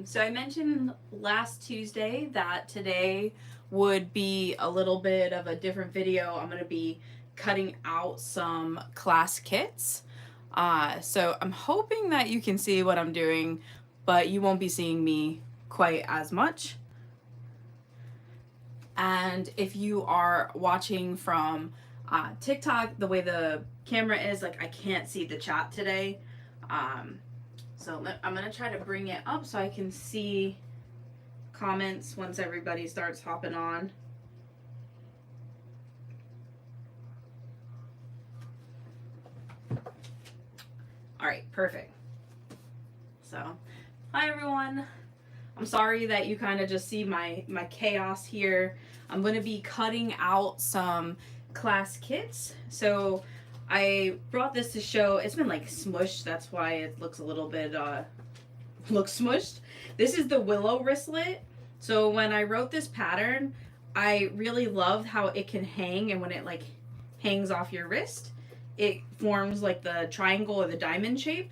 So I mentioned last Tuesday that today would be a little bit of a different video. I'm going to be cutting out some class kits. So I'm hoping that you can see what I'm doing, but you won't be seeing me quite as much. And if you are watching from TikTok, the way the camera is, like I can't see the chat today. So I'm going to try to bring it up so I can see comments once everybody starts hopping on. All right, perfect. So, hi everyone. I'm sorry that you kind of just see my chaos here. I'm going to be cutting out some class kits. So I brought this to show. It's been like smushed. That's why it looks a little bit looks smushed. This is the willow wristlet. So when I wrote this pattern, I really loved how it can hang, and when it like hangs off your wrist, it forms like the triangle or the diamond shape.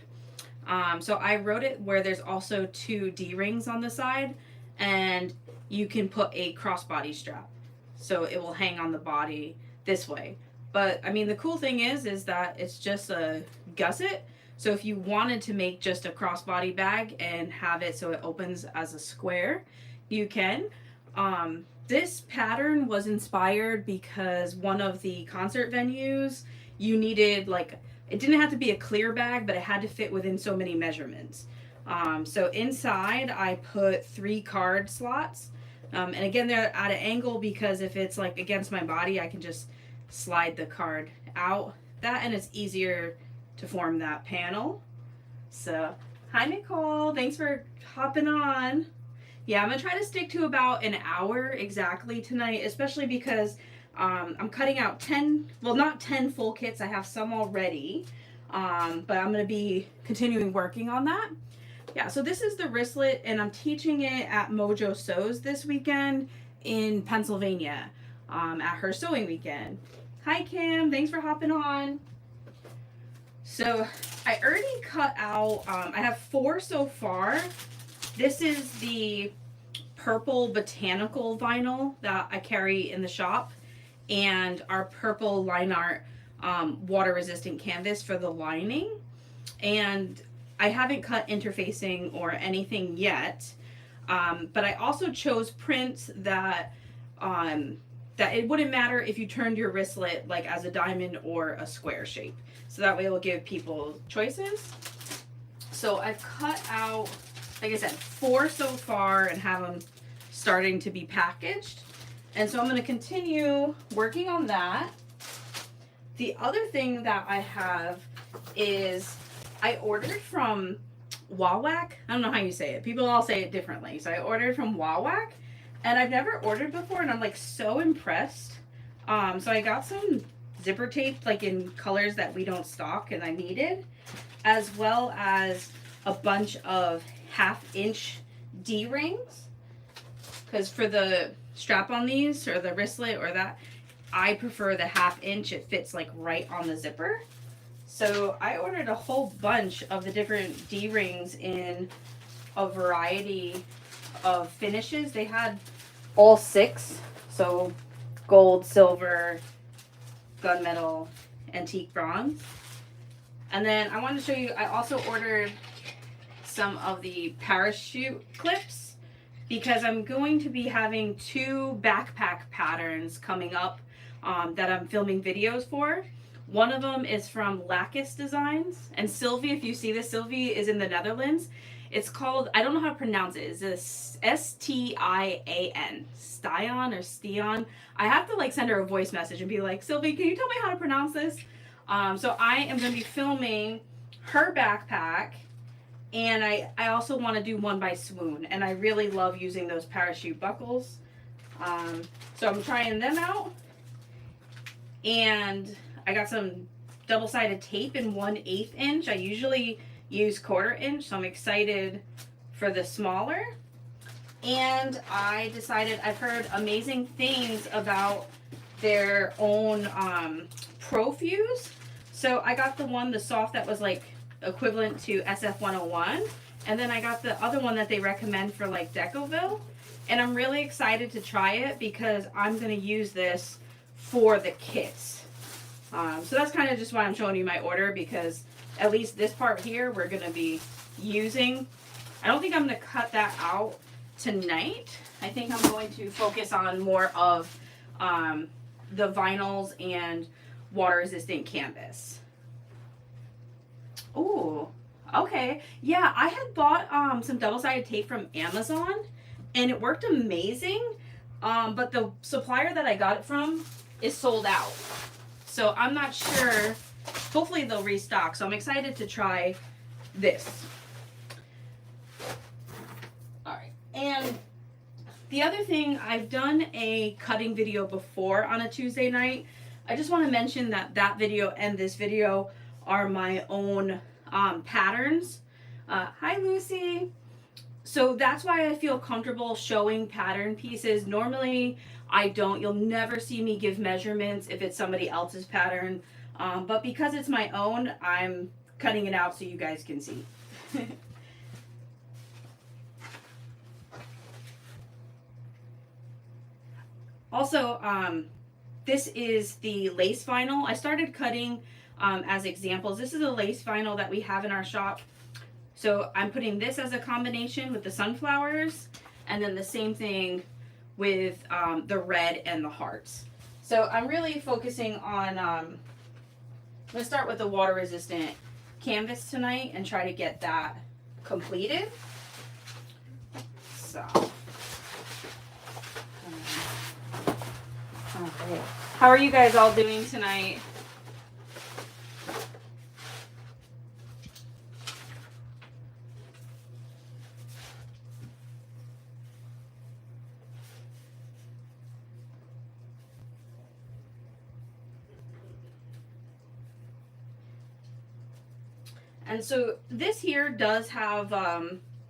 So I wrote it where there's also two D-rings on the side, and you can put a crossbody strap. So it will hang on the body this way. But I mean, the cool thing is that it's just a gusset. So if you wanted to make just a crossbody bag and have it so it opens as a square, you can. This pattern was inspired because one of the concert venues, you needed like, it didn't have to be a clear bag, but it had to fit within so many measurements. So inside I put 3 card slots. And again, they're at an angle because if it's like against my body, I can just slide the card out. That, and it's easier to form that panel. So, hi Nicole, thanks for hopping on. Yeah, I'm gonna try to stick to about an hour exactly tonight, especially because I'm cutting out 10, well, not 10 full kits. I have some already, but I'm going to be continuing working on that. Yeah, so this is the wristlet, and I'm teaching it at Mojo Sews this weekend in Pennsylvania at her sewing weekend. Hi, Kim. Thanks for hopping on. So I already cut out, I have 4 so far. This is the purple botanical vinyl that I carry in the shop, and our purple line art water resistant canvas for the lining. And I haven't cut interfacing or anything yet, but I also chose prints that that it wouldn't matter if you turned your wristlet like as a diamond or a square shape, so that way it'll give people choices. So I've cut out, like I said, 4 so far and have them starting to be packaged. And so I'm going to continue working on that. The other thing that I have is I ordered from Wawak. I don't know how you say it. People all say it differently. So I ordered from Wawak, and I've never ordered before, and I'm like so impressed. So I got some zipper tape like in colors that we don't stock and I needed, as well as a bunch of 1/2-inch D-rings, because for the strap on these or the wristlet or that, I prefer the 1/2-inch. It fits like right on the zipper. So I ordered a whole bunch of the different D-rings in a variety of finishes. They had all 6, so gold, silver, gunmetal, antique bronze. And then I wanted to show you, I also ordered some of the parachute clips, because I'm going to be having 2 backpack patterns coming up that I'm filming videos for. One of them is from Lacus Designs, and Sylvie, if you see this, Sylvie is in the Netherlands. It's called, I don't know how to pronounce it. It's a Stian, Stian or Stian. I have to like send her a voice message and be like, Sylvie, can you tell me how to pronounce this? So I am going to be filming her backpack. And I also want to do one by Swoon. And I really love using those parachute buckles. So I'm trying them out. And I got some double-sided tape in 1/8 inch. I usually use 1/4 inch. So I'm excited for the smaller. And I decided, I've heard amazing things about their own Pro Fuse. So I got the soft that was like equivalent to SF101, And then I got the other one that they recommend for like Decoville. And I'm really excited to try it because I'm going to use this for the kits. So that's kind of just why I'm showing you my order, because at least this part here we're going to be using. I don't think I'm going to cut that out tonight. I think I'm going to focus on more of the vinyls and water resistant canvas. Ooh, okay. Yeah, I had bought some double-sided tape from Amazon and it worked amazing. But the supplier that I got it from is sold out. So I'm not sure. Hopefully they'll restock. So I'm excited to try this. All right. And the other thing, I've done a cutting video before on a Tuesday night. I just want to mention that that video and this video are my own patterns. Hi, Lucy. So that's why I feel comfortable showing pattern pieces. Normally, I don't. You'll never see me give measurements if it's somebody else's pattern. But because it's my own, I'm cutting it out so you guys can see. Also, this is the lace vinyl. I started cutting as examples. This is a lace vinyl that we have in our shop. So I'm putting this as a combination with the sunflowers, and then the same thing with the red and the hearts. So I'm really focusing on, I'm going to start with the water resistant canvas tonight and try to get that completed. So, okay. How are you guys all doing tonight? And so this here does have,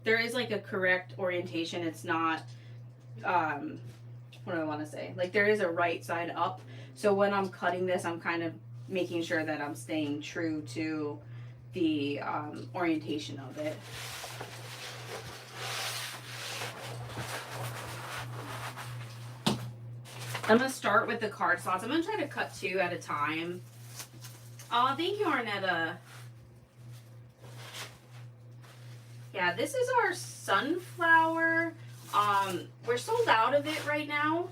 there is like a correct orientation. It's not, what do I want to say? Like there is a right side up. So when I'm cutting this, I'm kind of making sure that I'm staying true to the orientation of it. I'm going to start with the card slots. I'm going to try to cut 2 at a time. Oh, thank you, Arnetta. Yeah, this is our sunflower. We're sold out of it right now,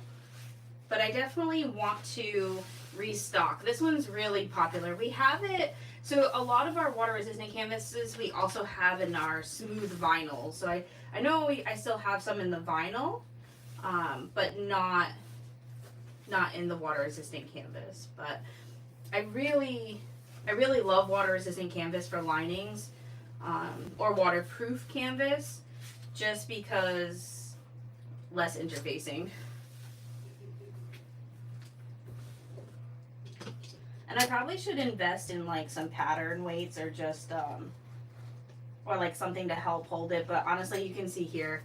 but I definitely want to restock. This one's really popular. We have it, so a lot of our water resistant canvases we also have in our smooth vinyl. So I know I still have some in the vinyl, but not in the water resistant canvas. But I really love water resistant canvas for linings. Or waterproof canvas, just because less interfacing. And I probably should invest in like some pattern weights or just or like something to help hold it, but honestly you can see here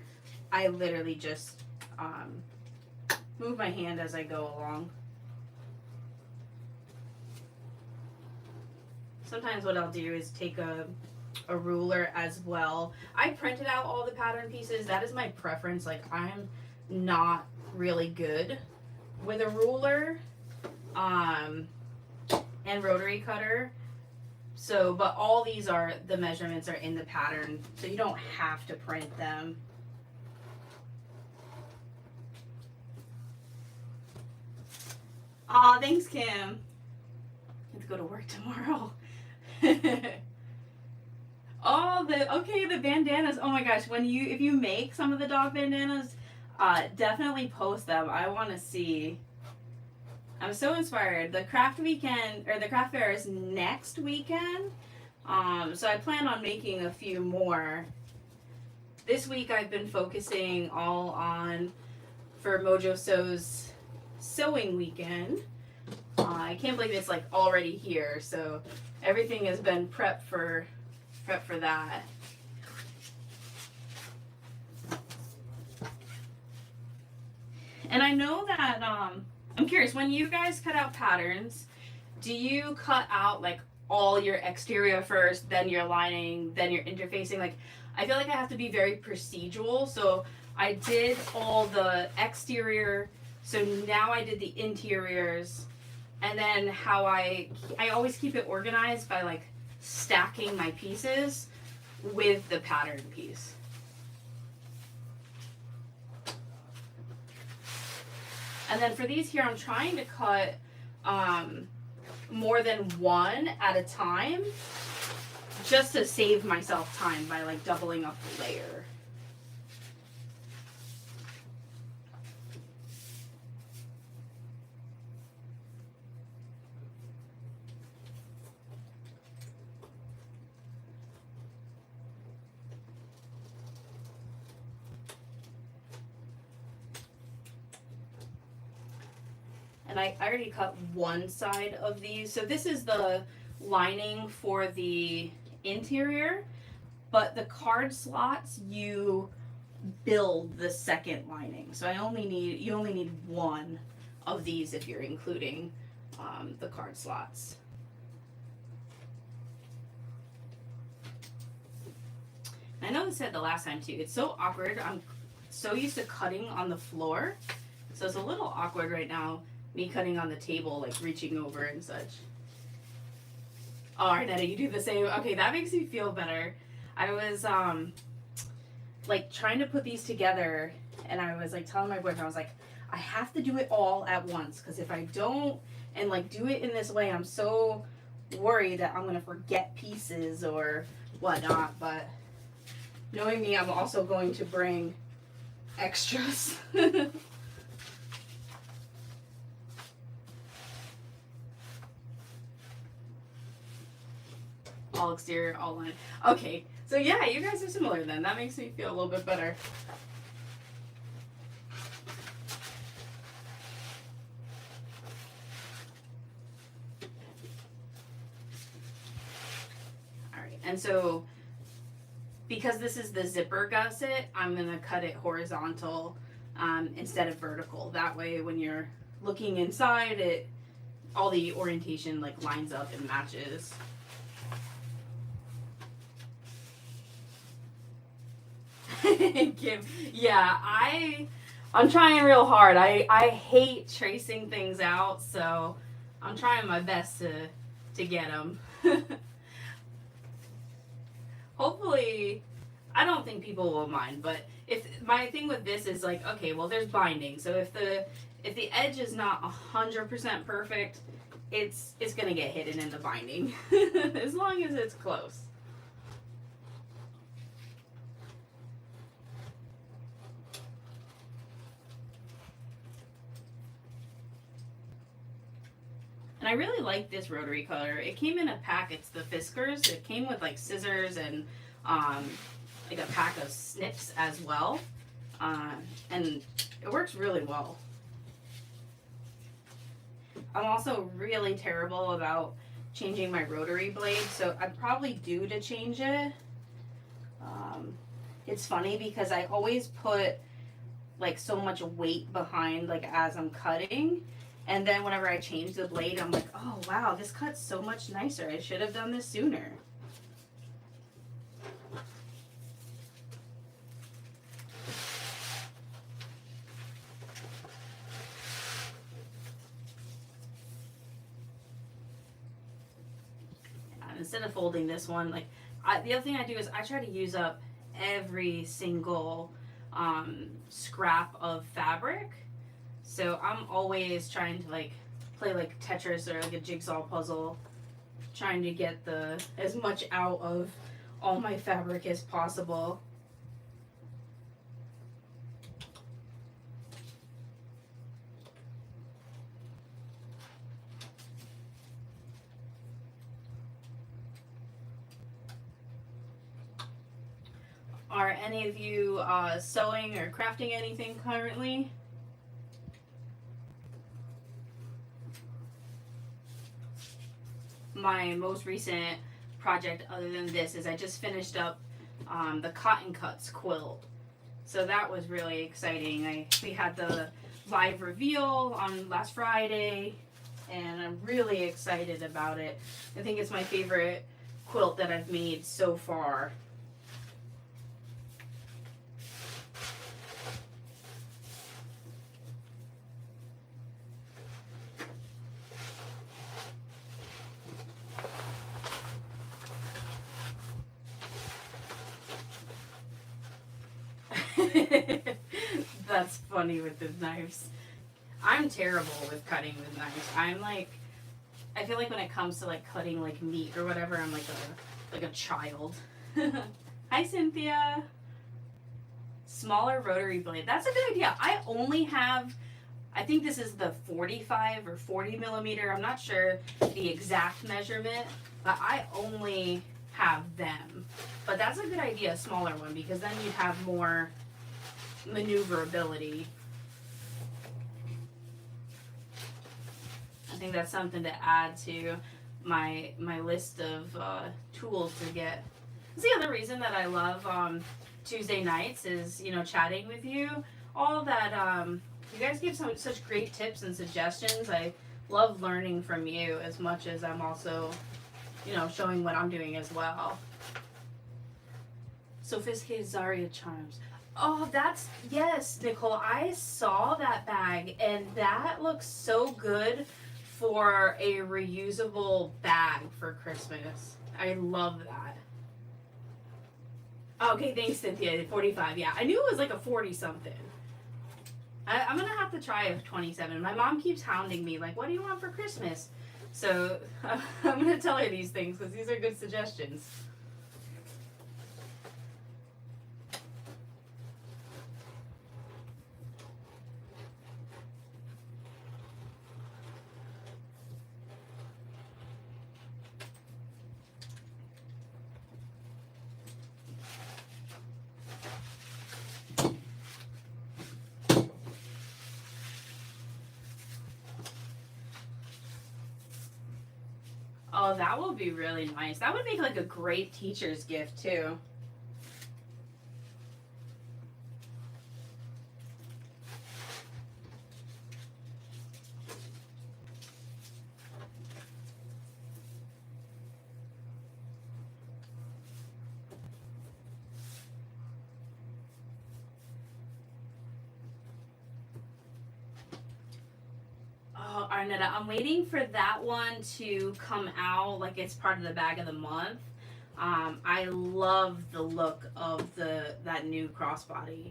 I literally just move my hand as I go along. Sometimes what I'll do is take a ruler as well. I printed out all the pattern pieces. That is my preference. Like I'm not really good with a ruler and rotary cutter. So, but all these are, the measurements are in the pattern, so you don't have to print them. Aw, thanks, Kim. I have to go to work tomorrow. Oh, the bandanas. Oh my gosh, if you make some of the dog bandanas, definitely post them. I want to see. I'm so inspired. The craft weekend, or the craft fair is next weekend. So I plan on making a few more. This week I've been focusing all on, for Mojo Sews Sewing Weekend. I can't believe it's like already here, so everything has been prepped for that. And I know that I'm curious, when you guys cut out patterns, do you cut out like all your exterior first, then your lining, then your interfacing? Like I feel like I have to be very procedural. So I did all the exterior. So now I did the interiors. And then how I always keep it organized by like stacking my pieces with the pattern piece. And then for these here, I'm trying to cut more than one at a time, just to save myself time by like doubling up the layer. And I already cut one side of these. So this is the lining for the interior, but the card slots, you build the second lining. So you only need one of these if you're including the card slots. I know I said the last time too, it's so awkward. I'm so used to cutting on the floor. So it's a little awkward right now, me cutting on the table, like reaching over and such. Oh, Arnetta, you do the same. Okay, that makes me feel better. I was like trying to put these together, and I was like telling my boyfriend, I was like, I have to do it all at once, because if I don't and like do it in this way, I'm so worried that I'm gonna forget pieces or whatnot. But knowing me, I'm also going to bring extras. All exterior, all line. Okay, so yeah, you guys are similar then. That makes me feel a little bit better. All right, and so because this is the zipper gusset, I'm gonna cut it horizontal instead of vertical. That way, when you're looking inside, all the orientation like lines up and matches. Kim, yeah, I'm trying real hard. I hate tracing things out, so I'm trying my best to get them. Hopefully, I don't think people will mind, but if my thing with this is like, okay, well, there's binding, so if the edge is not 100% perfect, it's gonna get hidden in the binding, as long as it's close. And I really like this rotary cutter. It came in a pack. It's the Fiskars. It came with like scissors and like a pack of snips as well. And it works really well. I'm also really terrible about changing my rotary blade, so I'm probably due to change it. It's funny because I always put like so much weight behind like as I'm cutting. And then whenever I change the blade, I'm like, oh wow, this cuts so much nicer. I should have done this sooner. And instead of folding this one, like the other thing I do is I try to use up every single scrap of fabric. So I'm always trying to like play like Tetris or like a jigsaw puzzle, trying to get as much out of all my fabric as possible. Are any of you sewing or crafting anything currently? My most recent project other than this is I just finished up the Cotton Cuts quilt. So that was really exciting. We had the live reveal on last Friday, and I'm really excited about it. I think it's my favorite quilt that I've made so far. That's funny with the knives. I'm terrible with cutting with knives. I'm like, I feel like when it comes to like cutting like meat or whatever, I'm like a child. Hi, Cynthia. Smaller rotary blade. That's a good idea. I only have, I think this is the 45 or 40 millimeter. I'm not sure the exact measurement, but I only have them. But that's a good idea, a smaller one, because then you'd have more maneuverability. I think that's something to add to my list of tools to get. That's the other reason that I love Tuesday nights is, you know, chatting with you. All that you guys give such great tips and suggestions. I love learning from you as much as I'm also, you know, showing what I'm doing as well. Sophisticated Zaria charms. Oh, that's, yes, Nicole, I saw that bag and that looks so good for a reusable bag for Christmas. I love that. Okay, thanks, Cynthia. 45, yeah. I knew it was like a 40 something. I'm gonna have to try a 27. My mom keeps hounding me, like, what do you want for Christmas? So I'm gonna tell her these things because these are good suggestions. Oh, that will be really nice. That would make like a great teacher's gift too. Oh, Arnetta, I'm waiting for that one to come out like it's part of the bag of the month. I love the look of that new crossbody.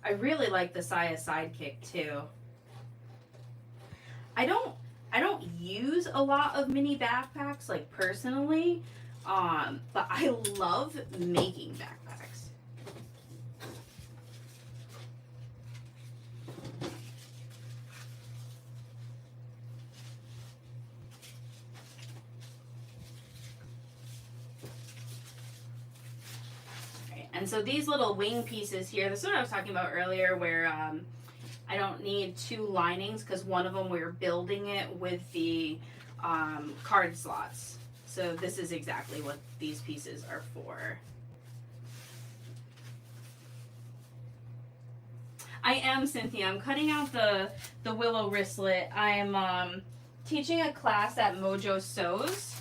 I really like the Saya Sidekick too. I don't use a lot of mini backpacks like personally, but I love making backpacks. And so these little wing pieces here, this is what I was talking about earlier where I don't need two linings because one of them we're building it with the card slots. So this is exactly what these pieces are for. I am, Cynthia. I'm cutting out the willow wristlet. I'm teaching a class at Mojo Sews.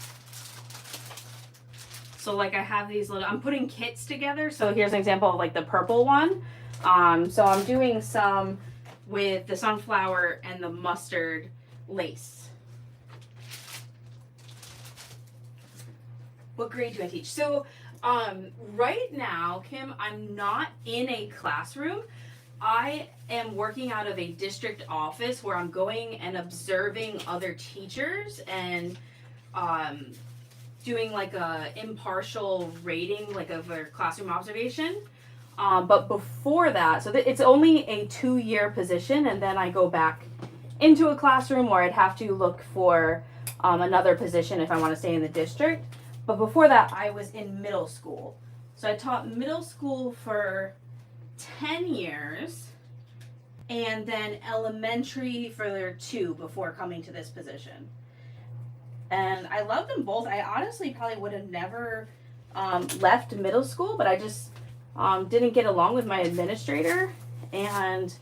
So like I have these little, I'm putting kits together. So here's an example of like the purple one. So I'm doing some with the sunflower and the mustard lace. What grade do I teach? So right now, Kim, I'm not in a classroom. I am working out of a district office where I'm going and observing other teachers and doing like a impartial rating, like of a classroom observation. But before that, so it's only a 2-year position, and then I go back into a classroom where I'd have to look for another position if I want to stay in the district. But before that, I was in middle school. So I taught middle school for 10 years, and then elementary for 2 before coming to this position. And I love them both. I honestly probably would have never left middle school, but I just didn't get along with my administrator, and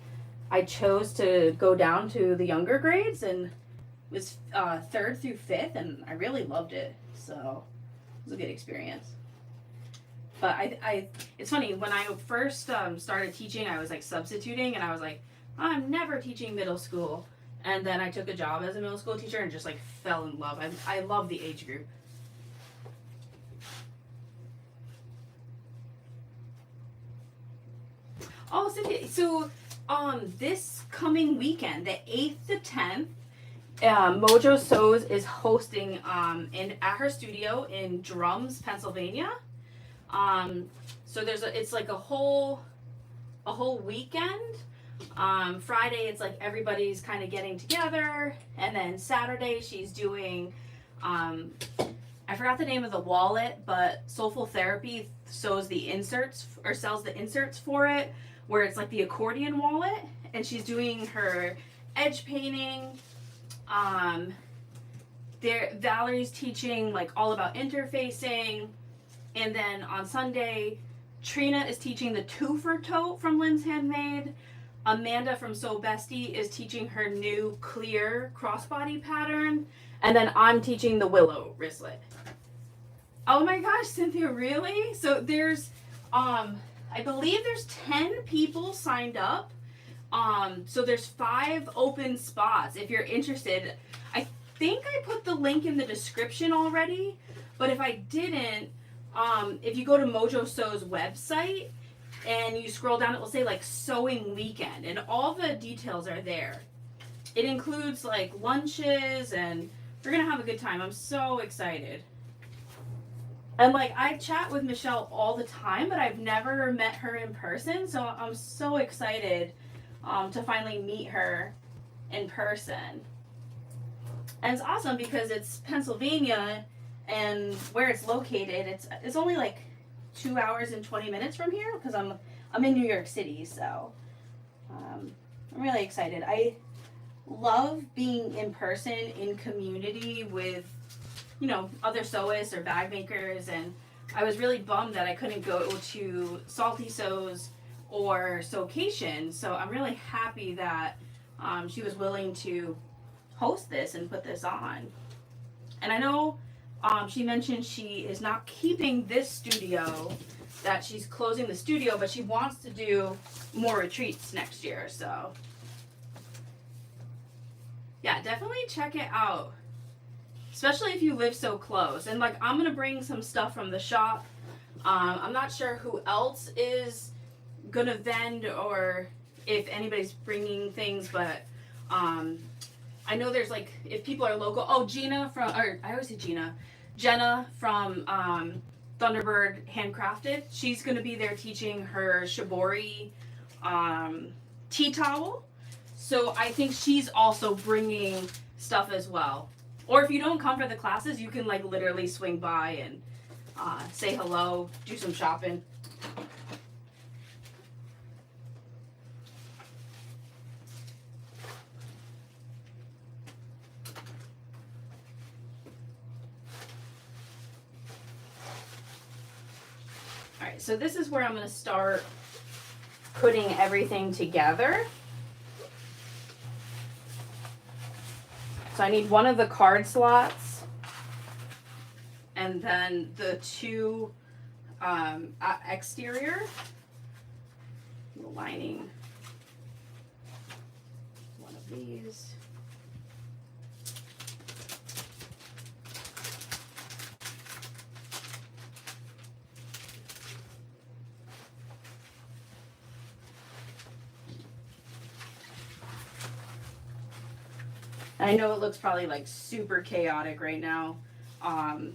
I chose to go down to the younger grades and was 3rd through 5th, and I really loved it. So it was a good experience. But I it's funny, when I first started teaching, I was like substituting, and I was like, I'm never teaching middle school. And then I took a job as a middle school teacher and just like fell in love. I love the age group. Oh, Cynthia, so this coming weekend, the 8th to 10th, Mojo Sews is hosting at her studio in Drums, Pennsylvania. So it's like a whole weekend. Friday it's like everybody's kind of getting together, and then Saturday she's doing I forgot the name of the wallet, but Soulful Therapy sells the inserts for it, where it's like the accordion wallet, and she's doing her edge painting. Valerie's teaching like all about interfacing, and then on Sunday, Trina is teaching the twofer tote from Lynn's Handmade. Amanda from Sew Bestie is teaching her new clear crossbody pattern, and then I'm teaching the willow wristlet. Oh my gosh, Cynthia, really? So there's, I believe there's 10 people signed up. So there's 5 open spots. If you're interested, I think I put the link in the description already, but if I didn't, if you go to Mojo Sews website and you scroll down, it will say like Sewing Weekend, and all the details are there. It includes like lunches, and we're gonna have a good time. I'm so excited. And like, I chat with Michelle all the time, but I've never met her in person, so I'm so excited to finally meet her in person. And it's awesome because it's Pennsylvania, and where it's located, it's only like 2 hours and 20 minutes from here, because I'm in New York City, so I'm really excited. I love being in person in community with, you know, other sewists or bag makers, and I was really bummed that I couldn't go to Salty Sews or Sewcation, so I'm really happy that she was willing to host this and put this on. And I know she mentioned she is not keeping this studio, that she's closing the studio, but she wants to do more retreats next year, so yeah, definitely check it out, especially if you live so close. And like, I'm gonna bring some stuff from the shop. I'm not sure who else is gonna vend or if anybody's bringing things, but I know there's like, if people are local, Jenna from Thunderbird Handcrafted, she's gonna be there teaching her shibori tea towel. So I think she's also bringing stuff as well. Or if you don't come for the classes, you can like literally swing by and say hello, do some shopping. Alright, so this is where I'm going to start putting everything together. So I need one of the card slots, and then the 2 exterior, the lining, one of these. I know it looks probably like super chaotic right now on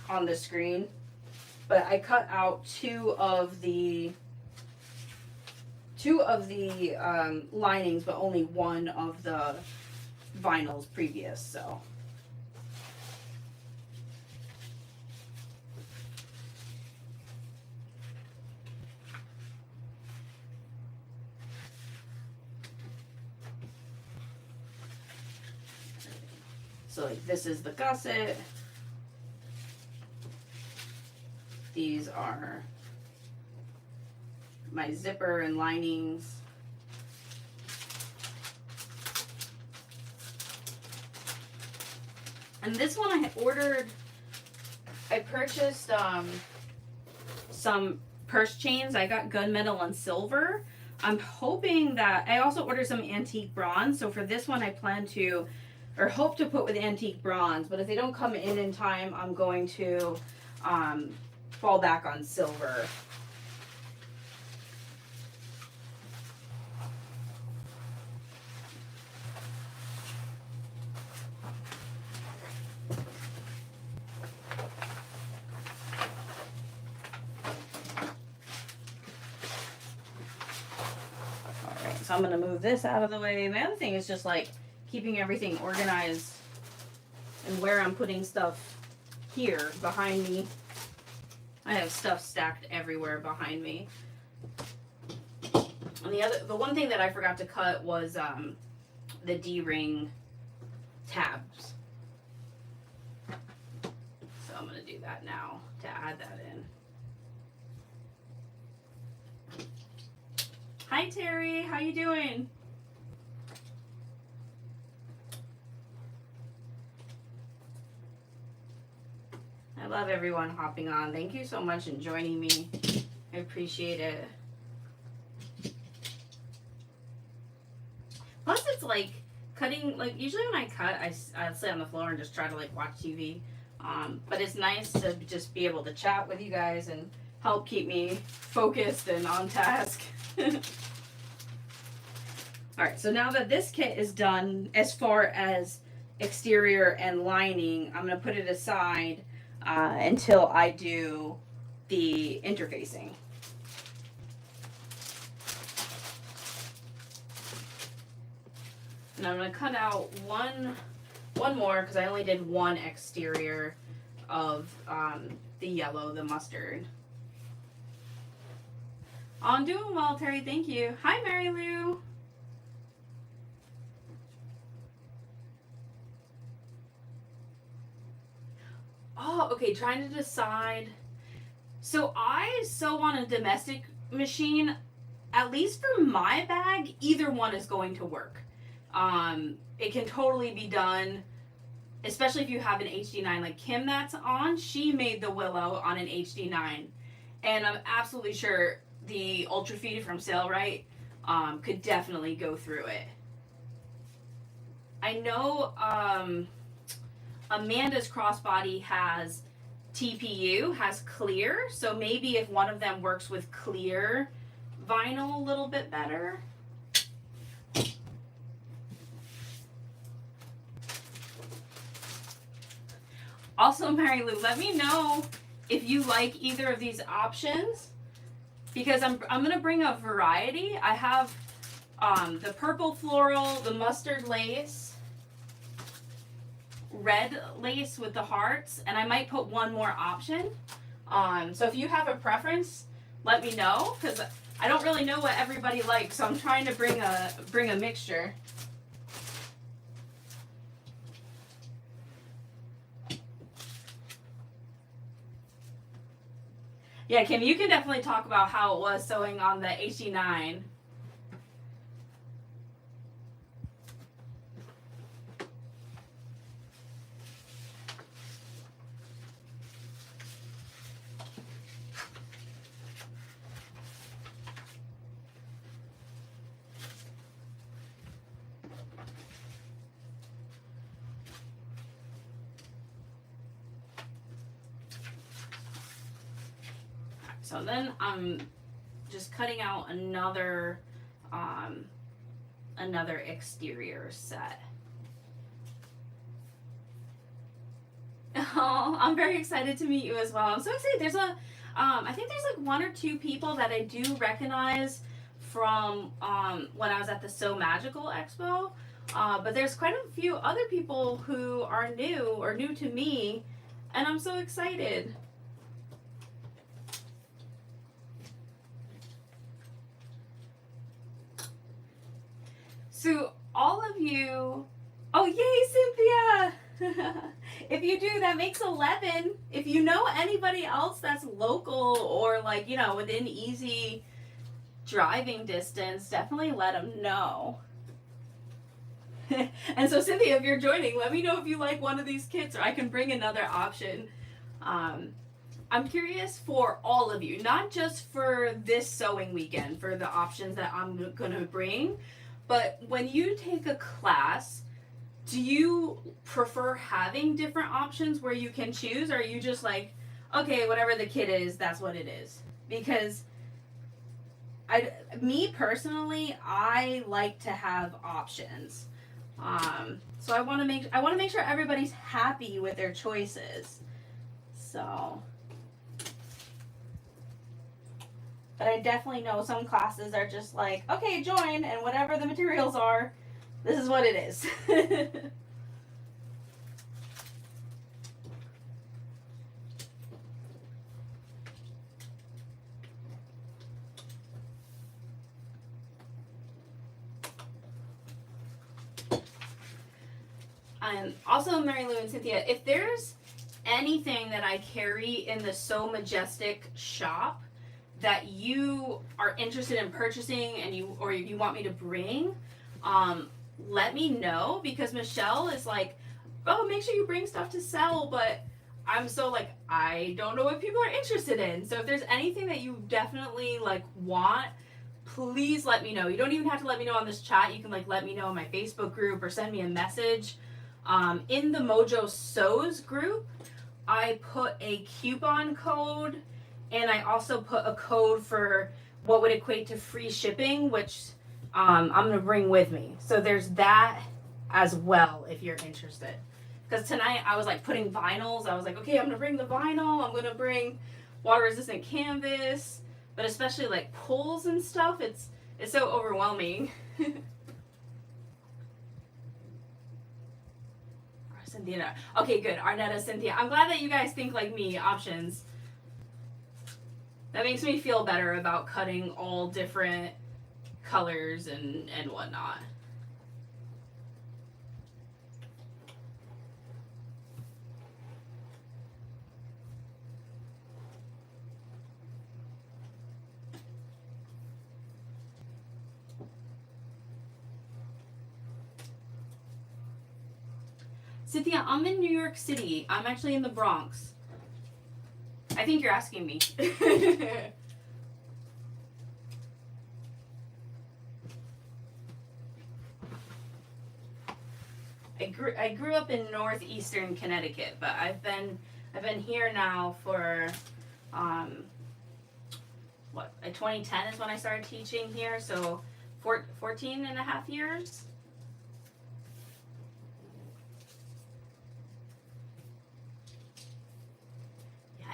the screen, but I cut out 2 of the linings, but only one of the vinyls previous, so. So like, this is the gusset. These are my zipper and linings. And this one I purchased some purse chains. I got gunmetal and silver. I'm hoping that, I also ordered some antique bronze. So for this one I plan to, or hope to put with antique bronze, but if they don't come in time, I'm going to fall back on silver. So I'm going to move this out of the way. My other thing is just like keeping everything organized and where I'm putting stuff here behind me. I have stuff stacked everywhere behind me. And the one thing that I forgot to cut was the D-ring tabs. So I'm going to do that now to add that in. Hi Terry, how you doing? I love everyone hopping on. Thank you so much and joining me. I appreciate it. Plus it's like cutting, like usually when I cut, I sit on the floor and just try to like watch TV. But it's nice to just be able to chat with you guys and help keep me focused and on task. Alright, so now that this kit is done as far as exterior and lining, I'm going to put it aside until I do the interfacing. And I'm going to cut out one more because I only did one exterior of the yellow, the mustard. Oh, I'm doing well, Terry. Thank you. Hi, Mary Lou. Oh, okay. Trying to decide. So I sew on a domestic machine. At least for my bag, either one is going to work. It can totally be done, especially if you have an HD9 like Kim that's on. She made the Willow on an HD9, and I'm absolutely sure the Ultra Feed from Sailrite could definitely go through it. I know Amanda's crossbody has TPU, has clear, so maybe if one of them works with clear vinyl a little bit better. Also, Mary Lou, let me know if you like either of these options, because I'm going to bring a variety. I have the purple floral, the mustard lace, red lace with the hearts, and I might put one more option. So if you have a preference, let me know, because I don't really know what everybody likes, so I'm trying to bring a mixture. Yeah, Kim, you can definitely talk about how it was sewing on the HD9. So then I'm just cutting out another exterior set. Oh, I'm very excited to meet you as well. I'm so excited. There's I think there's like one or two people that I do recognize from when I was at the So Magical Expo. But there's quite a few other people who are new or new to me, and I'm so excited. So all of you, oh yay, Cynthia! If you do, that makes 11. If you know anybody else that's local or like, you know, within easy driving distance, definitely let them know. And so Cynthia, if you're joining, let me know if you like one of these kits, or I can bring another option. I'm curious for all of you, not just for this sewing weekend, for the options that I'm gonna bring, but when you take a class, do you prefer having different options where you can choose, or are you just like, okay, whatever the kit is, that's what it is? Because me personally, I like to have options. So I want to make sure everybody's happy with their choices. So But I definitely know some classes are just like, okay, join, and whatever the materials are, this is what it is. Also, Mary Lou and Cynthia, if there's anything that I carry in the So Majestic shop that you are interested in purchasing and you want me to bring, let me know, because Michelle is like, oh, make sure you bring stuff to sell, but I'm so like, I don't know what people are interested in. So if there's anything that you definitely like want, please let me know. You don't even have to let me know on this chat. You can like let me know in my Facebook group or send me a message. In the Mojo Sews group, I put a coupon code, and I also put a code for what would equate to free shipping, which I'm going to bring with me. So there's that as well if you're interested. Because tonight I was like putting vinyls. I was like, okay, I'm going to bring the vinyl. I'm going to bring water resistant canvas. But especially like pulls and stuff, it's so overwhelming. Cynthia. Okay, good. Arnetta, Cynthia. I'm glad that you guys think like me. Options. That makes me feel better about cutting all different colors and whatnot. Cynthia, I'm in New York City. I'm actually in the Bronx. I think you're asking me. I grew up in northeastern Connecticut, but I've been here now for 2010 is when I started teaching here, so 14 and a half years.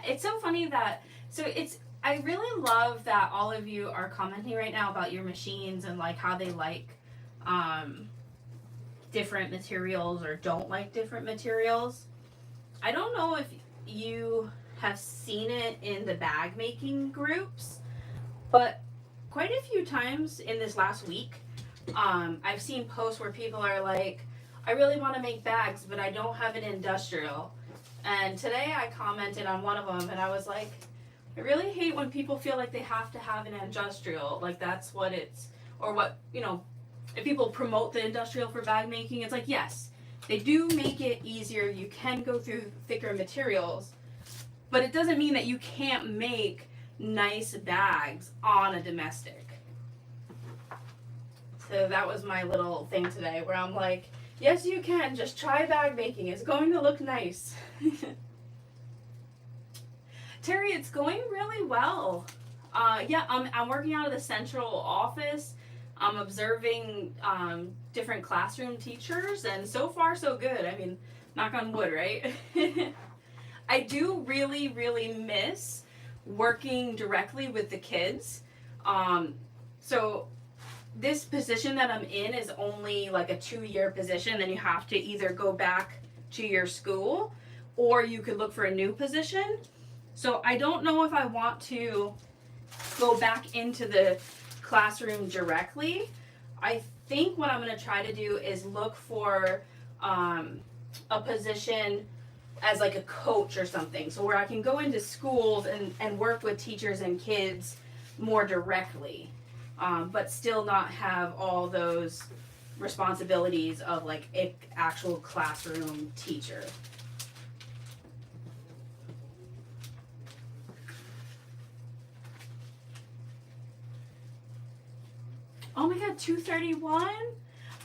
It's so funny that I really love that all of you are commenting right now about your machines and like how they like different materials or don't like different materials. I don't know if you have seen it in the bag making groups, but quite a few times in this last week, I've seen posts where people are like, I really want to make bags, but I don't have an industrial. And today I commented on one of them and I was like, I really hate when people feel like they have to have an industrial, like that's what it's, or what, if people promote the industrial for bag making, it's like, yes, they do make it easier. You can go through thicker materials, but it doesn't mean that you can't make nice bags on a domestic. So that was my little thing today where I'm like, yes, you can. Just try bag making. It's going to look nice. Terry, it's going really well. Yeah, I'm working out of the central office. I'm observing different classroom teachers, and so far so good. I mean, knock on wood, right? I do really, really miss working directly with the kids. So this position that I'm in is only like a 2-year position. Then you have to either go back to your school or you could look for a new position. So I don't know if I want to go back into the classroom directly. I think what I'm going to try to do is look for a position as like a coach or something. So where I can go into schools and work with teachers and kids more directly. But still not have all those responsibilities of like an actual classroom teacher. Oh my god, 231?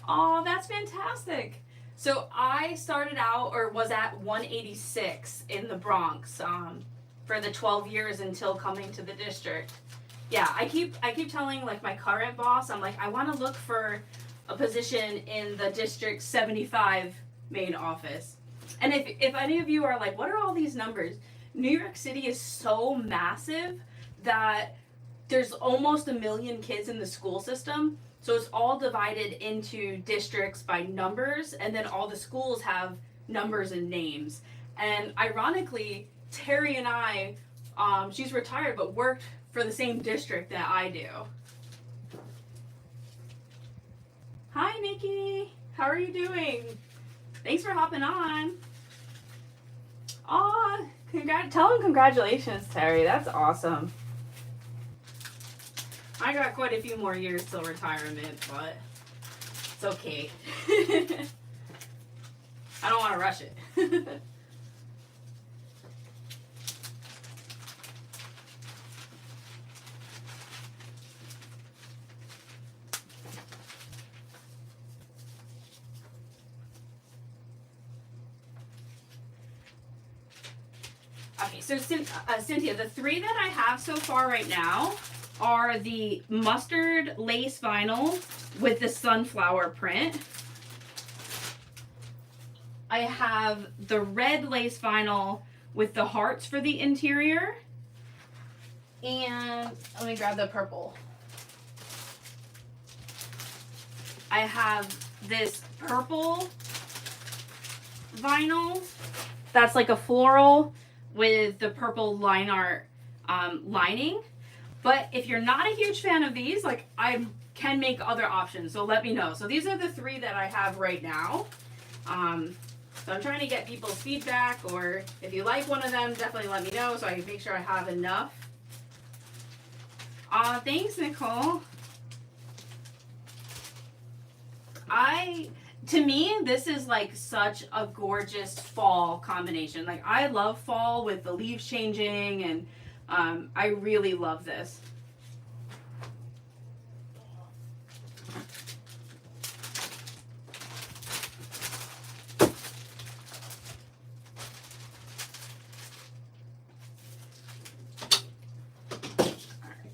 Oh, that's fantastic. So I started out or was at 186 in the Bronx for the 12 years until coming to the district. Yeah, I keep telling like my current boss, I'm like, I want to look for a position in the district 75 main office. And if any of you are like, what are all these numbers? New York City is so massive that there's almost 1 million kids in the school system. So it's all divided into districts by numbers, and then all the schools have numbers and names. And ironically, Terry and I, she's retired but worked for the same district that I do. Hi, Nikki. How are you doing? Thanks for hopping on. Aw, tell him congratulations, Terry. That's awesome. I got quite a few more years till retirement, but it's okay. I don't want to rush it. Okay, so Cynthia, the 3 that I have so far right now are the mustard lace vinyl with the sunflower print. I have the red lace vinyl with the hearts for the interior. And let me grab the purple. I have this purple vinyl that's like a floral with the purple line art lining. But if you're not a huge fan of these, like, I can make other options, so let me know. So these are the 3 that I have right now. So I'm trying to get people's feedback, or if you like one of them, definitely let me know so I can make sure I have enough. Thanks, Nicole. To me, this is like such a gorgeous fall combination. Like, I love fall with the leaves changing, and I really love this.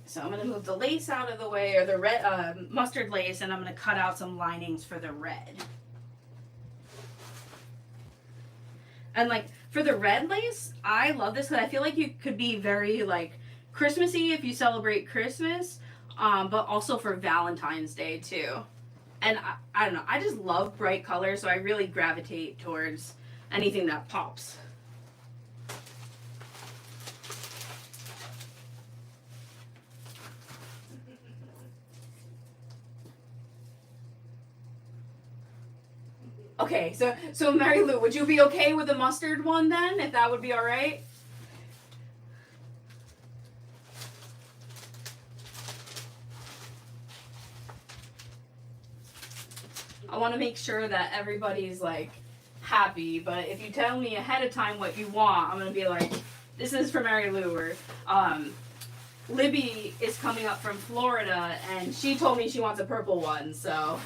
So I'm going to move the lace out of the way, or the red mustard lace, and I'm going to cut out some linings for the red. And like for the red lace, I love this because I feel like you could be very like Christmassy if you celebrate Christmas, but also for Valentine's Day too. And I don't know, I just love bright colors, so I really gravitate towards anything that pops. Okay, so Mary Lou, would you be okay with the mustard one then, if that would be all right? I want to make sure that everybody's like happy, but if you tell me ahead of time what you want, I'm gonna be like, this is for Mary Lou, or Libby is coming up from Florida and she told me she wants a purple one, so.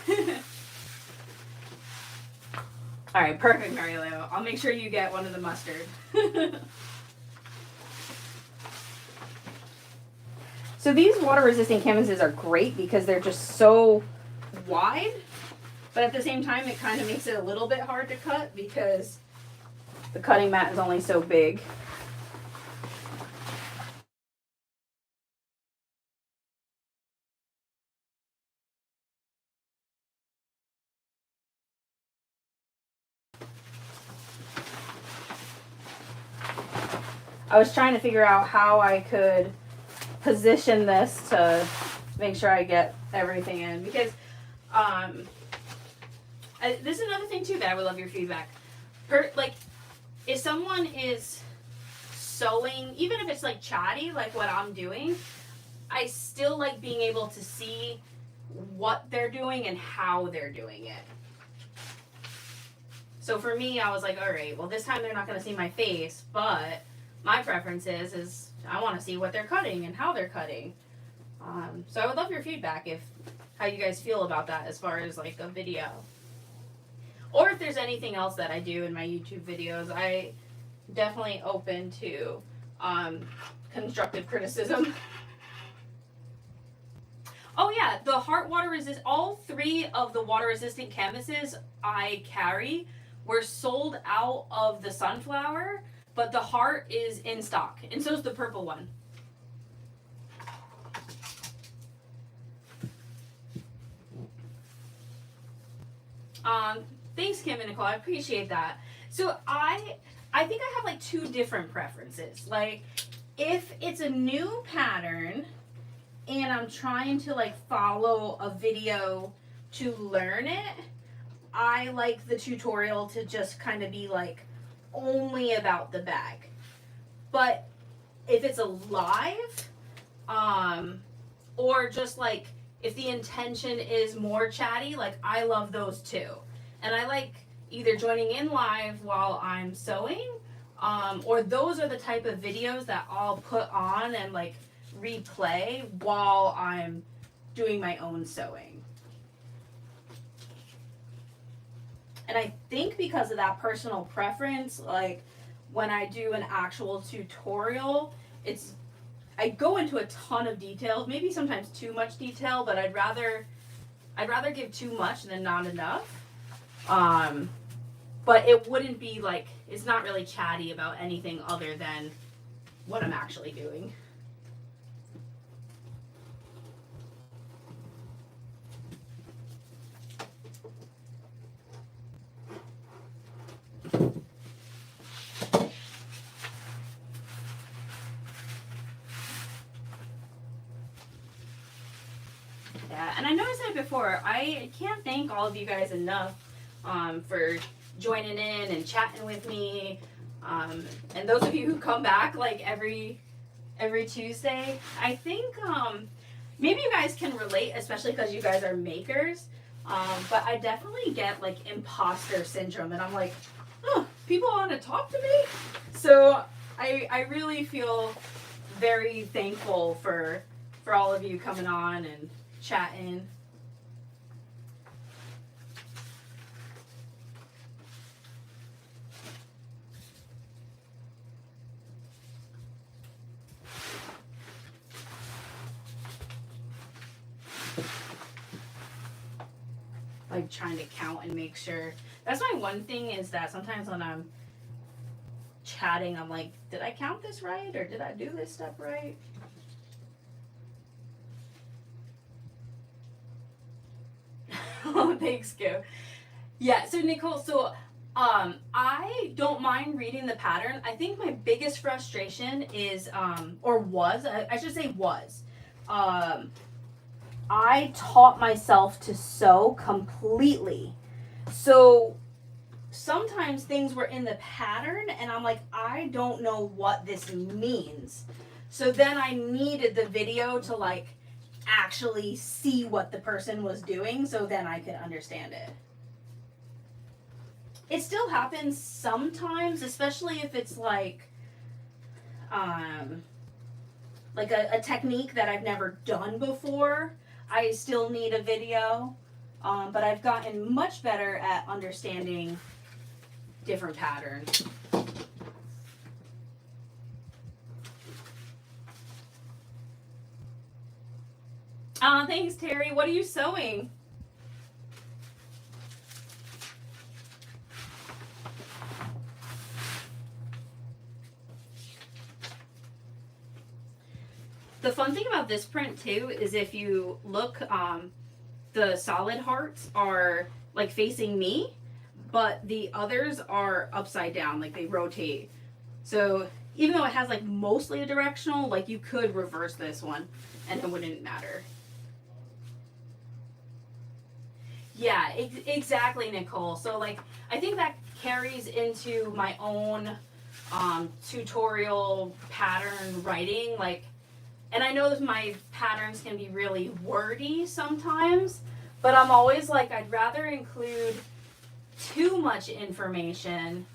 All right, perfect, Mary Lou. I'll make sure you get one of the mustard. So these water-resistant canvases are great because they're just so wide, but at the same time, it kind of makes it a little bit hard to cut because the cutting mat is only so big. I was trying to figure out how I could position this to make sure I get everything in, because this is another thing too that I would love your feedback. Like, if someone is sewing, even if it's like chatty, like what I'm doing, I still like being able to see what they're doing and how they're doing it. So for me, I was like, all right, well, this time they're not going to see my face, but my preference is I want to see what they're cutting and how they're cutting. So I would love your feedback, how you guys feel about that as far as like a video. Or if there's anything else that I do in my YouTube videos, I definitely open to constructive criticism. Oh yeah, the heart water resist. All 3 of the water resistant canvases I carry were sold out of the sunflower, but the heart is in stock, and so is the purple one. Thanks, Kim and Nicole. I appreciate that. So I think I have like two different preferences. Like if it's a new pattern and I'm trying to like follow a video to learn it, I like the tutorial to just kind of be like only about the bag. But if it's a live, or just like if the intention is more chatty, like I love those too. And I like either joining in live while I'm sewing, or those are the type of videos that I'll put on and like replay while I'm doing my own sewing. And I think because of that personal preference, like when I do an actual tutorial, I go into a ton of details, maybe sometimes too much detail, but I'd rather give too much than not enough. But it wouldn't be like, it's not really chatty about anything other than what I'm actually doing. Yeah, and I know I said it before, I can't thank all of you guys enough for joining in and chatting with me. And those of you who come back like every Tuesday, I think maybe you guys can relate, especially because you guys are makers. But I definitely get like imposter syndrome, and I'm like, oh, people want to talk to me. So I really feel very thankful for all of you coming on and chatting. Like trying to count and make sure. That's my one thing, is that sometimes when I'm chatting, I'm like, did I count this right, or did I do this step right? Oh, thanks, Go. Yeah, so Nicole, so I don't mind reading the pattern. I think my biggest frustration is, or was, I should say was, I taught myself to sew completely. So sometimes things were in the pattern and I'm like, I don't know what this means. So then I needed the video to like actually see what the person was doing, so then I could understand it. It still happens sometimes, especially if it's like a technique that I've never done before. I still need a video, but I've gotten much better at understanding different patterns. Thanks, Terry. What are you sewing? The fun thing about this print too is if you look, the solid hearts are like facing me, but the others are upside down, like they rotate. So even though it has like mostly a directional, like you could reverse this one and it wouldn't matter. Yeah, exactly, Nicole. So like I think that carries into my own tutorial pattern writing. Like, and I know that my patterns can be really wordy sometimes, but I'm always like, I'd rather include too much information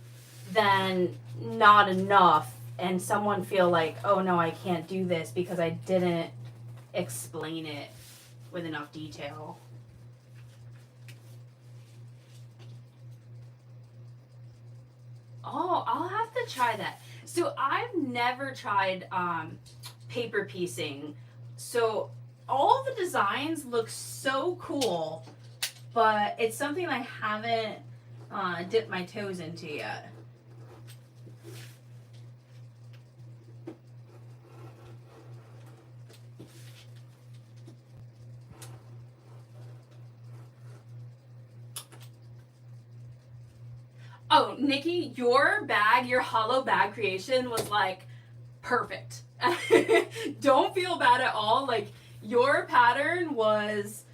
than not enough, and someone feel like, oh no, I can't do this because I didn't explain it with enough detail. Oh, I'll have to try that. So I've never tried paper piecing. So all the designs look so cool, but it's something I haven't dipped my toes into yet. Oh, Nikki, your bag, your hollow bag creation was like perfect. Don't feel bad at all. Like, your pattern was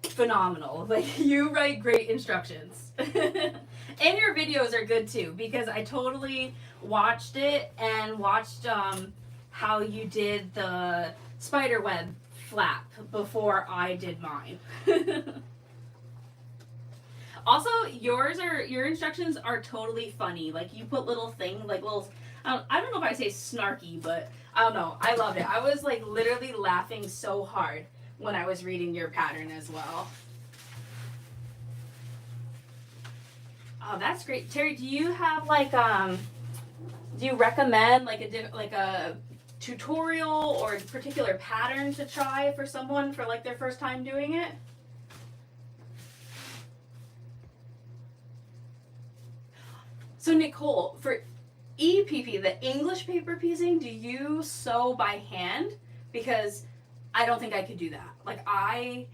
phenomenal. Like, you write great instructions. And your videos are good too, because I totally watched it and watched how you did the spider web flap before I did mine. Also, your instructions are totally funny. Like, you put little things, like little, I don't know if I say snarky, but I don't know. I loved it. I was like literally laughing so hard when I was reading your pattern as well. Oh, that's great. Terry, do you have like do you recommend like a tutorial or a particular pattern to try for someone for like their first time doing it? So Nicole, for EPP, the English paper piecing, do you sew by hand? Because I don't think I could do that. Like, I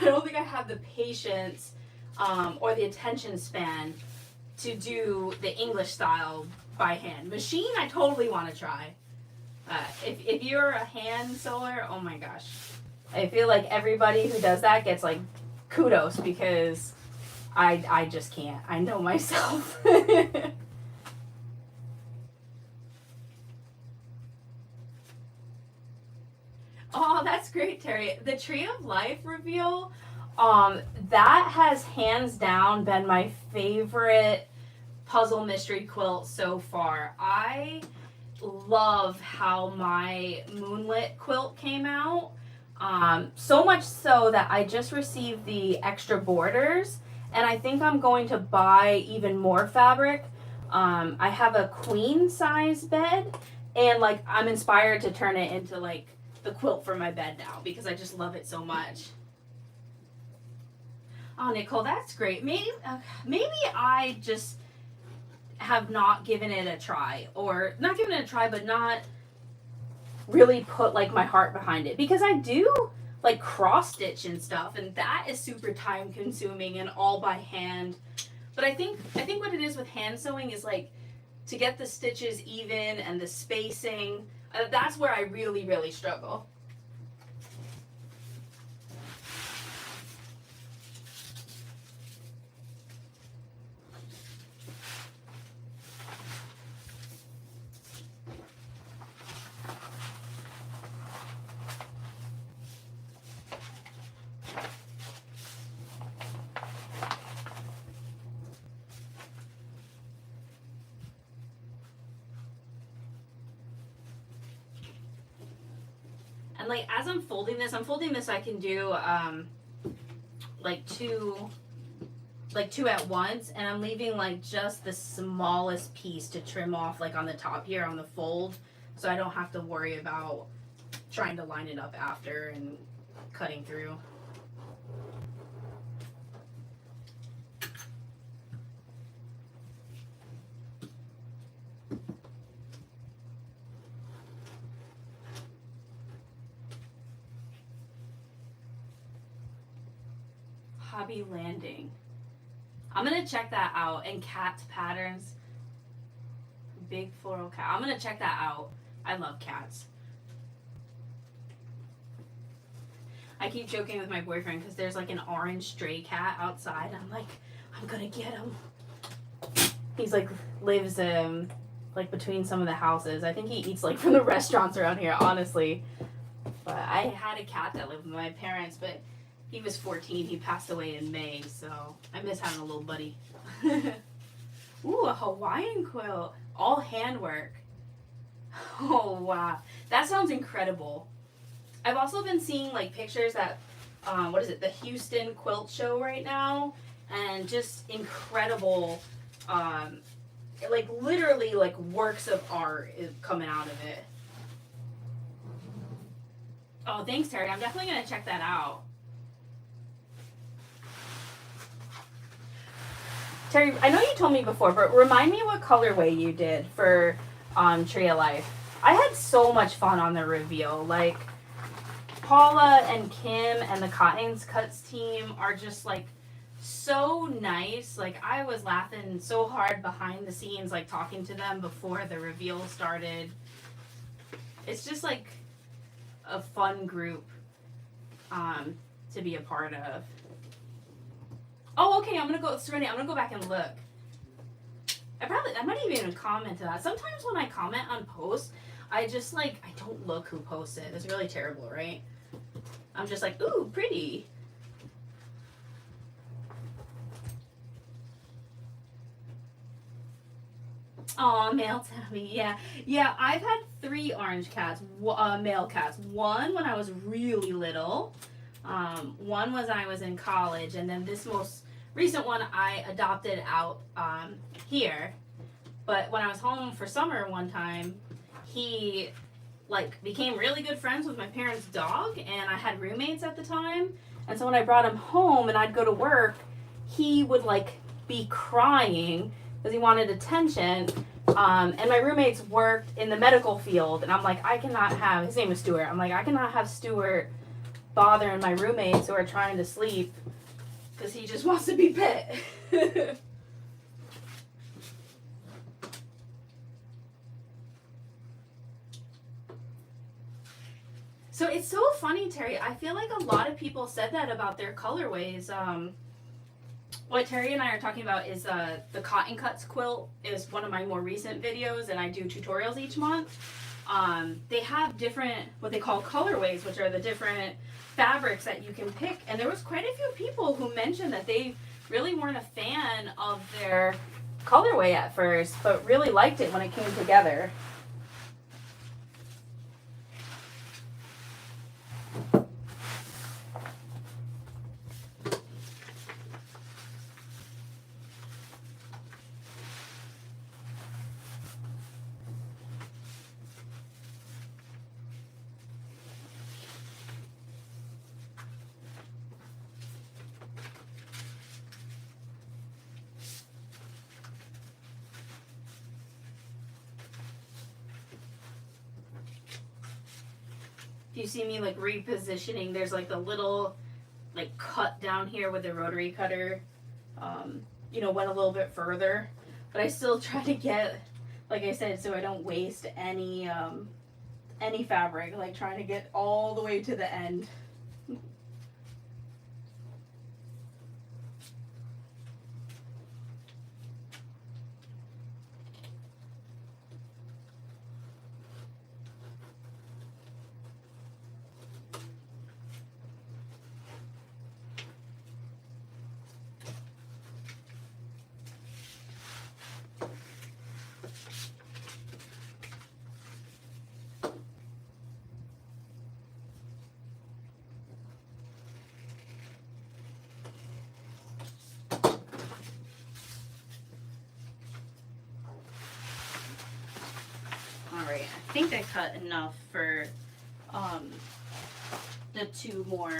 don't think I have the patience or the attention span to do the English style by hand. Machine, I totally want to try. If you're a hand sewer, oh my gosh. I feel like everybody who does that gets like kudos, because I just can't. I know myself. Oh, that's great, Terry. The Tree of Life reveal, that has hands down been my favorite puzzle mystery quilt so far. I love how my Moonlit quilt came out. So much so that I just received the extra borders, and I think I'm going to buy even more fabric. I have a queen size bed, and like I'm inspired to turn it into like the quilt for my bed now, because I just love it so much. Oh, Nicole, that's great. Maybe I just have not given it a try, or not given it a try, but not really put like my heart behind it, because I do like cross stitch and stuff, and that is super time consuming and all by hand. But I think what it is with hand sewing is like to get the stitches even and the spacing. That's where I really struggle. And like as I'm folding this so I can do like two at once, and I'm leaving like just the smallest piece to trim off like on the top here on the fold, so I don't have to worry about trying to line it up after and cutting through. Hobby Landing. I'm gonna check that out. And cat patterns. Big floral cat. I'm gonna check that out. I love cats. I keep joking with my boyfriend because there's like an orange stray cat outside. I'm like, I'm gonna get him. He's like lives like between some of the houses. I think he eats like from the restaurants around here, honestly. But I had a cat that lived with my parents, but he was 14. He passed away in May, so I miss having a little buddy. Ooh, a Hawaiian quilt. All handwork. Oh, wow. That sounds incredible. I've also been seeing, like, pictures at, the Houston Quilt Show right now, and just incredible, like, literally, like, works of art is coming out of it. Oh, thanks, Terry. I'm definitely going to check that out. Terry, I know you told me before, but remind me what colorway you did for Tree of Life. I had so much fun on the reveal. Like, Paula and Kim and the Cottons Cuts team are just like so nice. Like, I was laughing so hard behind the scenes, like talking to them before the reveal started. It's just like a fun group to be a part of. Oh, okay, I'm gonna go back and look. I might even comment to that. Sometimes when I comment on posts, I just like, I don't look who posted. It's really terrible, right? I'm just like, ooh, pretty. Oh, male tabby, yeah. Yeah, I've had 3 orange cats, male cats. One when I was really little. One was I was in college, and then this most recent one I adopted out here. But when I was home for summer one time, he like became really good friends with my parents' dog, and I had roommates at the time. And so when I brought him home and I'd go to work, he would like be crying because he wanted attention. And my roommates worked in the medical field, and I'm like, I cannot have, his name is Stuart. I'm like, I cannot have Stuart bothering my roommates who are trying to sleep because he just wants to be pet. So it's so funny, Terry. I feel like a lot of people said that about their colorways. What Terry and I are talking about is the Cotton Cuts quilt is one of my more recent videos, and I do tutorials each month. They have different, what they call colorways, which are the different fabrics that you can pick. And there was quite a few people who mentioned that they really weren't a fan of their colorway at first, but really liked it when it came together. If you see me like repositioning, there's like a little like cut down here with the rotary cutter, went a little bit further, but I still try to get, like I said, so I don't waste any fabric, like trying to get all the way to the end. Alright, I think I cut enough for the 2 more.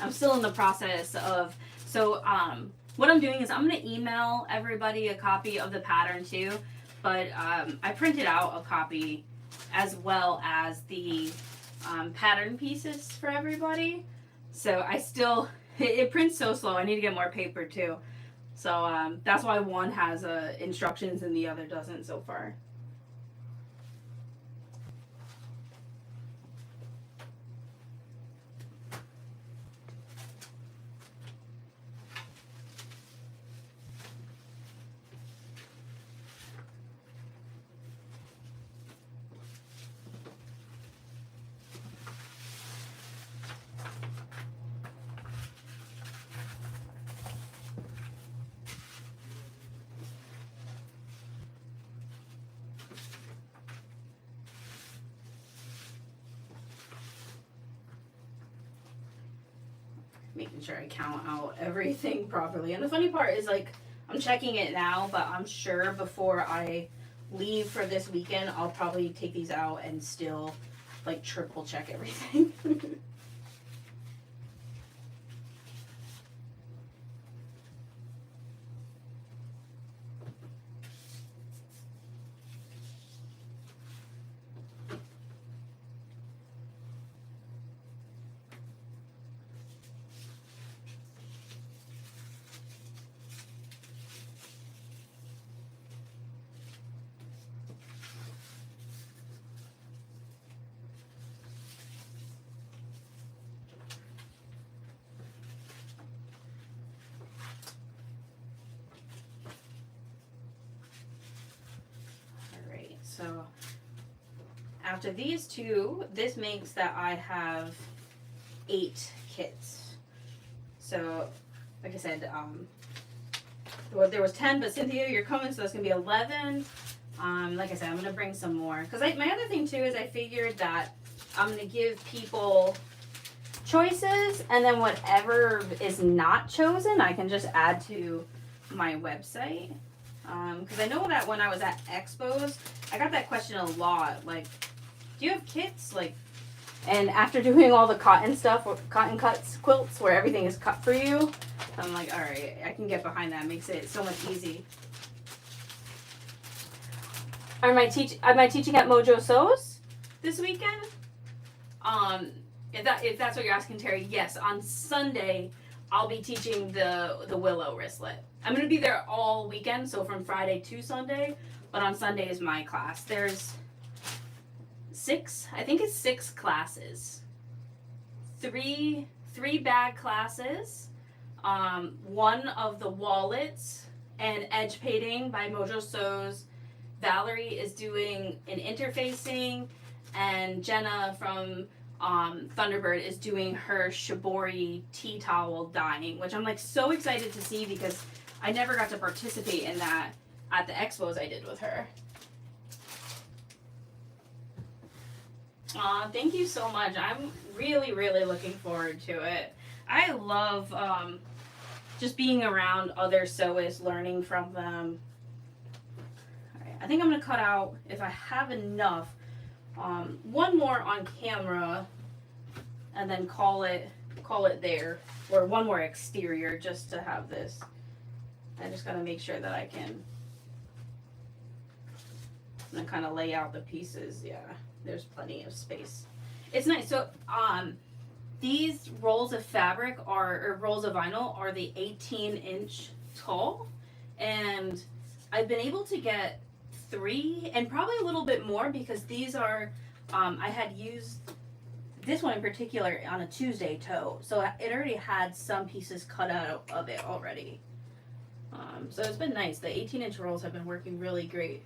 I'm still in the process of, what I'm doing is I'm going to email everybody a copy of the pattern too, but I printed out a copy as well as the pattern pieces for everybody. So I still, it prints so slow. I need to get more paper too. So that's why one has instructions and the other doesn't so far. Making sure I count out everything properly. And the funny part is, like, I'm checking it now, but I'm sure before I leave for this weekend, I'll probably take these out and still, like, triple check everything. So after these two, this makes that I have 8 kits. So like I said, well, there was 10, but Cynthia, you're coming, so that's gonna be 11. Like I said, I'm gonna bring some more. Cause my other thing too is I figured that I'm gonna give people choices, and then whatever is not chosen, I can just add to my website. Cause I know that when I was at expos, I got that question a lot. Like, do you have kits? Like, and after doing all the cotton stuff, cotton cuts quilts, where everything is cut for you, I'm like, all right, I can get behind that. It makes it so much easy. Am I teaching at Mojo Sews this weekend? If that's what you're asking, Terry, yes. On Sunday, I'll be teaching the willow wristlet. I'm gonna be there all weekend, so from Friday to Sunday. But on Sunday is my class. There's 6 classes. Three bag classes. 1 of the wallets and edge painting by Mojo Sews. Valerie is doing an interfacing, and Jenna from Thunderbird is doing her shibori tea towel dyeing, which I'm like so excited to see because I never got to participate in that at the expos I did with her. Thank you so much. I'm really, really looking forward to it. I love just being around other sewists, learning from them. I think I'm gonna cut out, if I have enough, 1 more on camera, and then call it there, or 1 more exterior just to have this. I just gotta make sure that I can, and kind of lay out the pieces. Yeah, there's plenty of space. It's nice. So these rolls of fabric or rolls of vinyl are the 18-inch tall, and I've been able to get 3 and probably a little bit more because these are I had used this one in particular on a Tuesday toe, so it already had some pieces cut out of it already. So it's been nice. The 18-inch rolls have been working really great.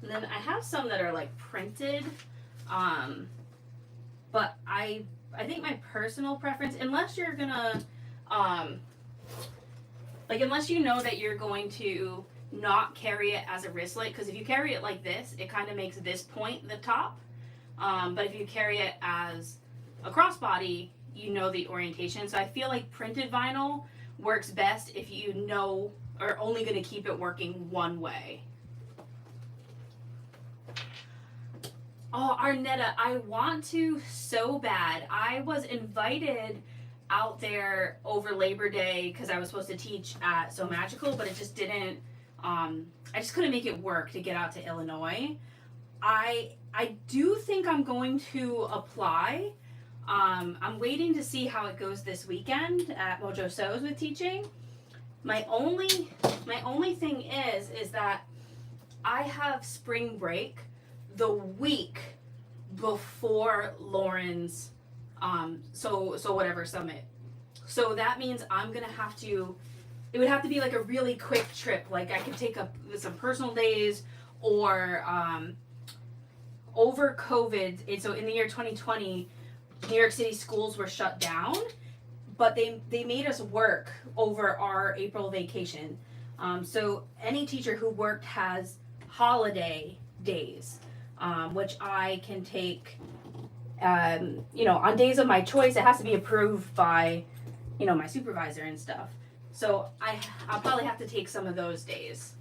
And then I have some that are like printed. But I think my personal preference, unless you're gonna, unless you know that you're going to not carry it as a wristlet, because if you carry it like this, it kind of makes this point the top. But if you carry it as a crossbody, you know the orientation. So I feel like printed vinyl works best if you know, are only gonna keep it working one way. Oh, Arnetta, I want to so bad. I was invited out there over Labor Day because I was supposed to teach at So Magical, but it just didn't, I just couldn't make it work to get out to Illinois. I do think I'm going to apply. I'm waiting to see how it goes this weekend at Mojo Sews with teaching. My only thing is that I have spring break the week before Lauren's so whatever summit. So that means I'm gonna have to, it would have to be like a really quick trip. Like I could take up some personal days, or over COVID, and so in the year 2020, New York City schools were shut down, but they made us work over our April vacation. So any teacher who worked has holiday days, which I can take, on days of my choice. It has to be approved by, my supervisor and stuff. So I'll probably have to take some of those days.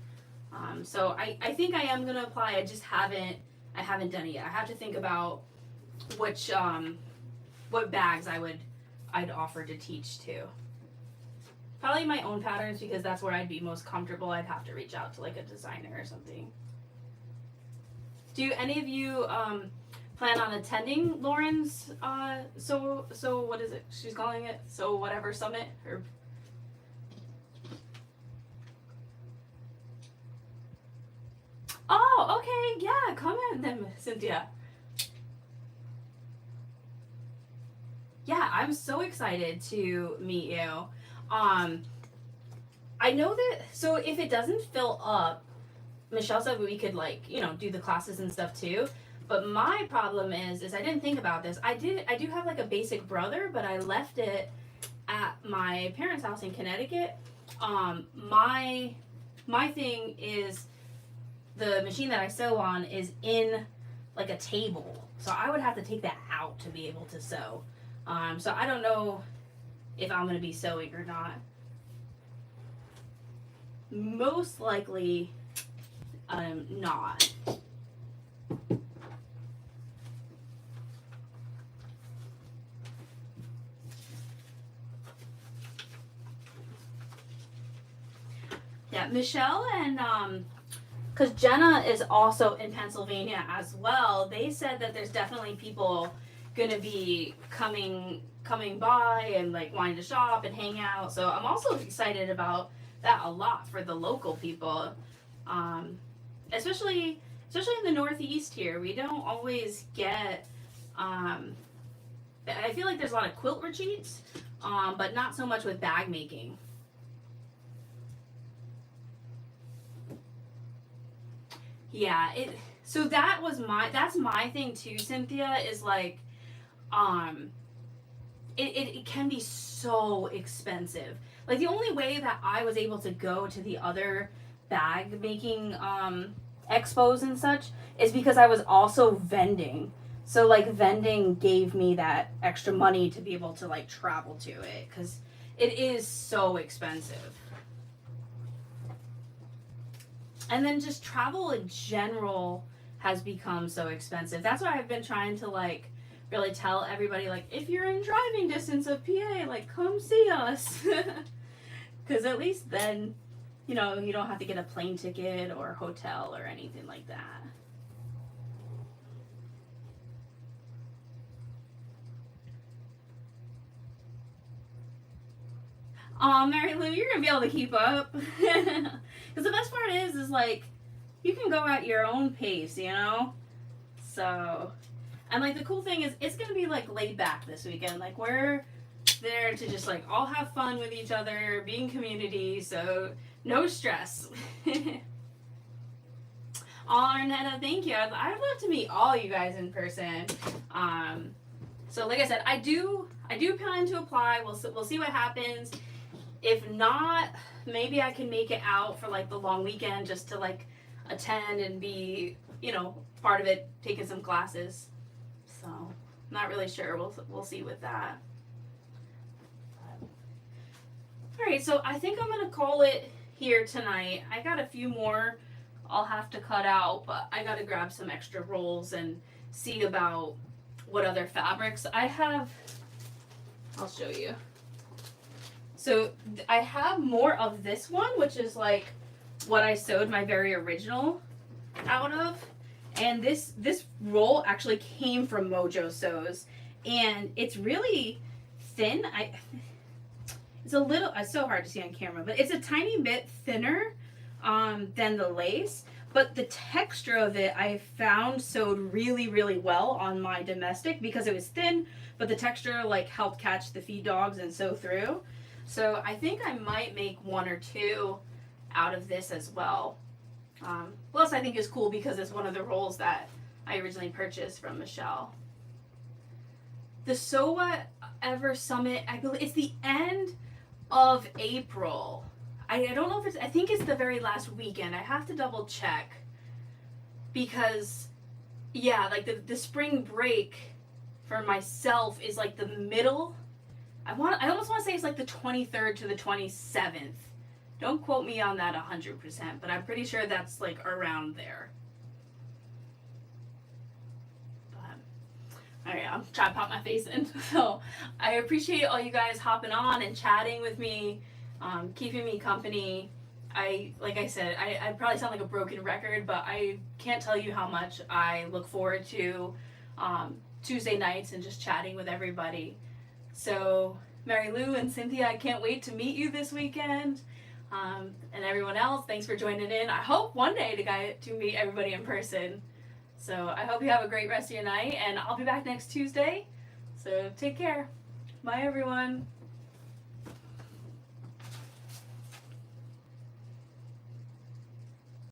So I think I am gonna apply. I just haven't done it yet. I have to think about which what bags I'd offer to teach to. Probably my own patterns, because that's where I'd be most comfortable. I'd have to reach out to like a designer or something. Do any of you plan on attending Lauren's so what is it? She's calling it so whatever summit or. Oh, okay, yeah, come in then, Cynthia. I'm so excited to meet you. I know that, so if it doesn't fill up, Michelle said we could, like, you know, do the classes and stuff too. But my problem is I didn't think about this. I do have like a basic brother, but I left it at my parents' house in Connecticut. My thing is the machine that I sew on is in like a table, so I would have to take that out to be able to sew. So I don't know if I'm gonna be sewing or not. Most likely, not. Yeah, Michelle and because Jenna is also in Pennsylvania as well. They said that there's definitely people gonna be coming by and like wanting to shop and hang out. So I'm also excited about that a lot for the local people, especially in the Northeast here. We don't always get. I feel like there's a lot of quilt retreats, but not so much with bag making. Yeah, so that's my thing too, Cynthia, is like it can be so expensive. Like the only way that I was able to go to the other bag making expos and such is because I was also vending. So like vending gave me that extra money to be able to like travel to it, cuz it is so expensive. And then just travel in general has become so expensive. That's why I've been trying to like really tell everybody, like, if you're in driving distance of PA, like, come see us. Because at least then, you know, you don't have to get a plane ticket or hotel or anything like that. Aw, Mary Lou, you're gonna be able to keep up. Because the best part is like, you can go at your own pace, you know? So, and like the cool thing is, it's gonna be like laid back this weekend. Like, we're there to just like all have fun with each other, be in community, so no stress. Aw, Arnetta, thank you. I'd love to meet all you guys in person. So like I said, I do plan to apply. We'll see what happens. If not, maybe I can make it out for like the long weekend just to like attend and be, you know, part of it, taking some classes. So, not really sure. We'll see with that. All right, so I think I'm gonna call it here tonight. I got a few more I'll have to cut out, but I gotta grab some extra rolls and see about what other fabrics I have. I'll show you. So I have more of this one, which is like what I sewed my very original out of. And this roll actually came from Mojo Sews, and it's really thin. It's a little, it's so hard to see on camera, but it's a tiny bit thinner than the lace. But the texture of it, I found sewed really, really well on my domestic because it was thin, but the texture like helped catch the feed dogs and sew through. So I think I might make one or two out of this as well. Plus I think it's cool because it's one of the rolls that I originally purchased from Michelle. The Sew Whatever Summit, I believe it's the end of April. I don't know if it's, I think it's the very last weekend. I have to double check because, yeah, like the spring break for myself is like the middle. I almost want to say it's like the 23rd to the 27th. Don't quote me on that 100%, but I'm pretty sure that's like around there. All right, I'm trying to pop my face in. So I appreciate all you guys hopping on and chatting with me, keeping me company. Like I said, I probably sound like a broken record, but I can't tell you how much I look forward to Tuesday nights and just chatting with everybody. So Mary Lou and Cynthia, I can't wait to meet you this weekend. And everyone else, thanks for joining in. I hope one day to meet everybody in person. So I hope you have a great rest of your night, and I'll be back next Tuesday. So take care. Bye, everyone.